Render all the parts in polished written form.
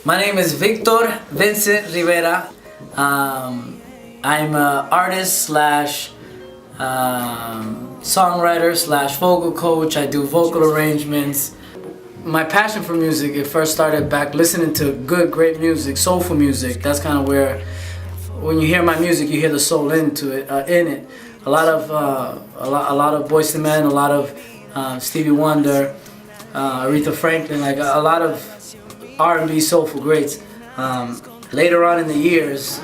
My name is Victor Vincent Rivera. I'm an artist slash songwriter slash vocal coach. I do vocal arrangements. My passion for music, it first started back listening to good, great music, soulful music. That's kind of where, when you hear my music, you hear the soul into it, in it. A lot of Boyz II Men, a lot of Stevie Wonder, Aretha Franklin, like a lot of R&B soulful greats. Later on in the years,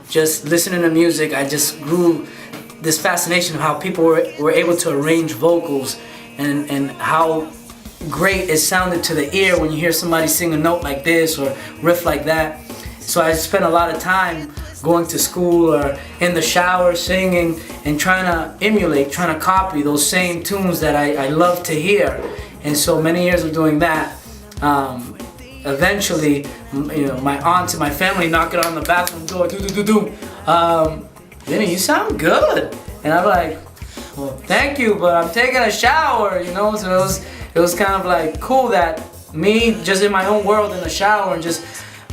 just listening to music, I just grew this fascination of how people were able to arrange vocals and how great it sounded to the ear when you hear somebody sing a note like this or riff like that. So I spent a lot of time going to school or in the shower singing and trying to emulate, trying to copy those same tunes that I love to hear. And so many years of doing that, eventually, my aunts and my family knocking on the bathroom door, Vinny, you sound good. And I'm like, well, thank you, but I'm taking a shower, So it was kind of like cool that me just in my own world in the shower and just,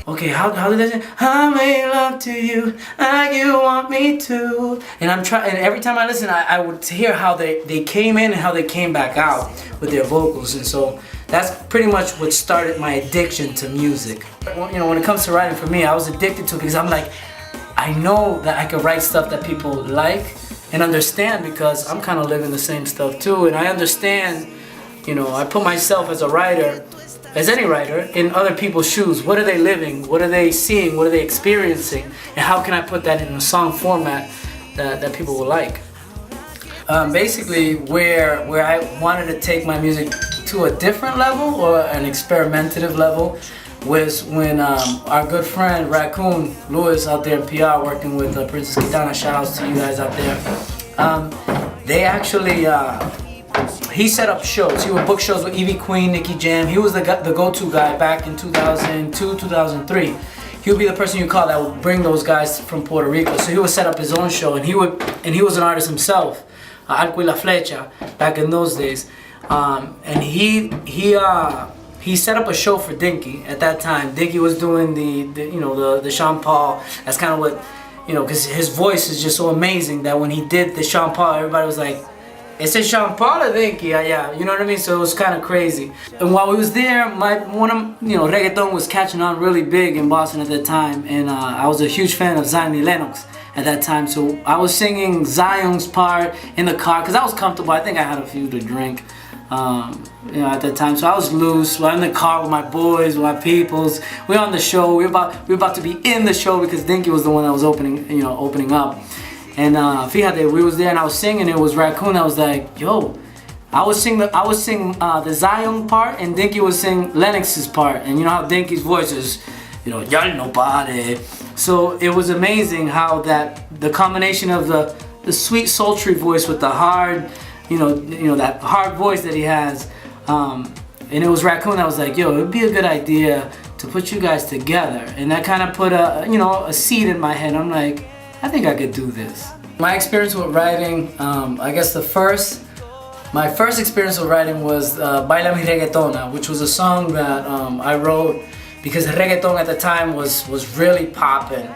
okay, how did I say? I made love to you like you want me to. And and every time I listen, I would hear how they came in and how they came back out with their vocals. And so that's pretty much what started my addiction to music. When it comes to writing for me, I was addicted to it because I'm like, I know that I can write stuff that people like and understand because I'm kind of living the same stuff too. And I understand, I put myself as a writer, as any writer, in other people's shoes. What are they living? What are they seeing? What are they experiencing? And how can I put that in a song format that people will like? Basically, where I wanted to take my music to a different level or an experimentative level was when our good friend Raccoon Lewis out there in PR working with Princess Kitana, shout outs to you guys out there. They actually, he set up shows. He would book shows with Evie Queen, Nicky Jam. He was the go-to guy back in 2002, 2003. He would be the person you call that would bring those guys from Puerto Rico. So he would set up his own show, and he was an artist himself, Arco y la Flecha, back in those days. And he set up a show for Dinky at that time. Dinky was doing the Sean Paul. That's kind of what, because his voice is just so amazing that when he did the Sean Paul, everybody was like, "It's a Sean Paul or Dinky?" Yeah, you know what I mean? So it was kind of crazy. And while we was there, reggaeton was catching on really big in Boston at that time, and I was a huge fan of Zion y Lennox at that time. So I was singing Zion's part in the car because I was comfortable. I think I had a few to drink. At that time, so I was loose. We're in the car with my boys, with my peoples. We're on the show. We're about to be in the show because Dinky was the one that was opening up. And fíjate, we was there and I was singing. It was Raccoon. I was like, yo, I would sing the Zion part, and Dinky would sing Lennox's part. And you know how Dinky's voice is, y'all nobody. So it was amazing how the combination of the sweet sultry voice with the hard. That hard voice that he has, and it was Raccoon. I was like, yo, it would be a good idea to put you guys together, and that kind of put a seed in my head. I'm like, I think I could do this. My experience with writing, I guess my first experience with writing was Baila Mi Reggaetona, which was a song that I wrote because reggaeton at the time was really popping,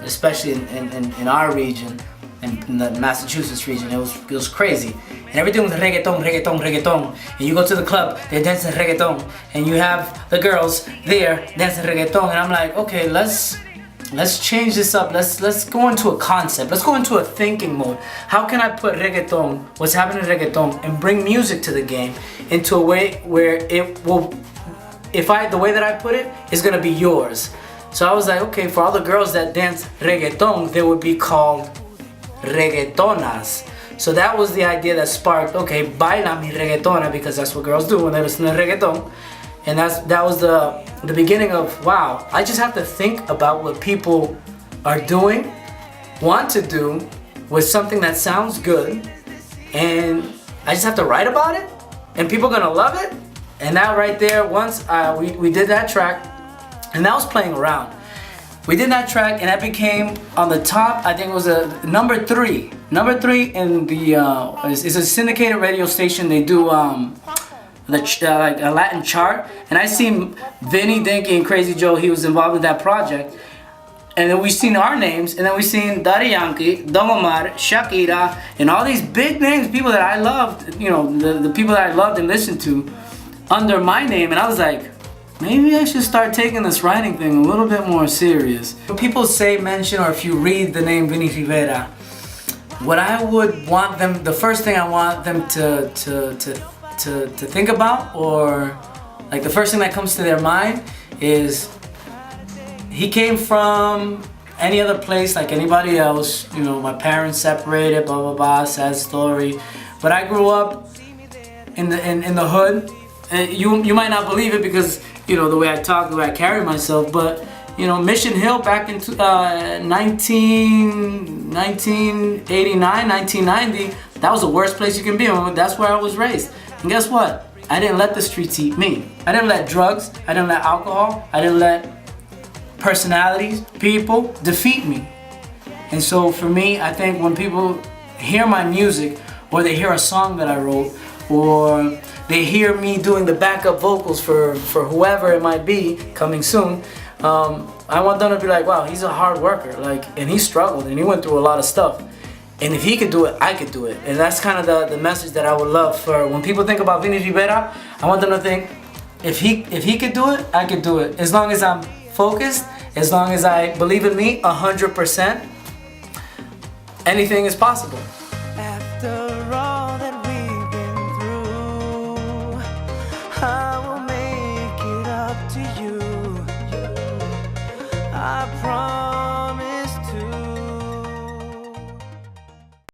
especially in our region. In the Massachusetts region, it was crazy, and everything was reggaeton. And you go to the club, they're dancing reggaeton, and you have the girls there dancing reggaeton. And I'm like, okay, let's change this up. Let's go into a concept. Let's go into a thinking mode. How can I put reggaeton, what's happening in reggaeton, and bring music to the game into a way where it will, the way that I put it is gonna be yours. So I was like, okay, for all the girls that dance reggaeton, they would be called reggaetonas. So that was the idea that sparked, okay, baila mi reggaetona, because that's what girls do when they listen to reggaeton. And that was the beginning of, wow, I just have to think about what people are doing, want to do, with something that sounds good, and I just have to write about it, and people are gonna love it. And that right there, once we did that track, and that was playing around. We did that track, and that became on the top. I think it was a number three in the. It's a syndicated radio station. They do like a Latin chart, and I seen Vinny, Dinky, and Crazy Joe. He was involved with that project, and then we seen our names, and then we seen Daddy Yankee, Don Omar, Shakira, and all these big names, people that I loved, you know, the people that I loved and listened to, under my name, and I was like, maybe I should start taking this writing thing a little bit more serious. When people say mention, or if you read the name Vinny Rivera, what I would want them, the first thing I want them to think about, or like the first thing that comes to their mind is he came from any other place like anybody else. You know, my parents separated, blah blah blah, sad story. But I grew up in the hood. You might not believe it because, you know, the way I talk, the way I carry myself, but you know, Mission Hill back in 1989, 1990, that was the worst place you can be. That's where I was raised. And guess what? I didn't let the streets eat me. I didn't let drugs, I didn't let alcohol, I didn't let personalities, people defeat me. And so for me, I think when people hear my music, or they hear a song that I wrote, or they hear me doing the backup vocals for whoever it might be coming soon, I want them to be like, wow, he's a hard worker, like, and he struggled and he went through a lot of stuff. And if he could do it, I could do it. And that's kind of the message that I would love for when people think about Vinny Rivera. I want them to think, if he could do it, I could do it. As long as I'm focused, as long as I believe in me 100%, anything is possible.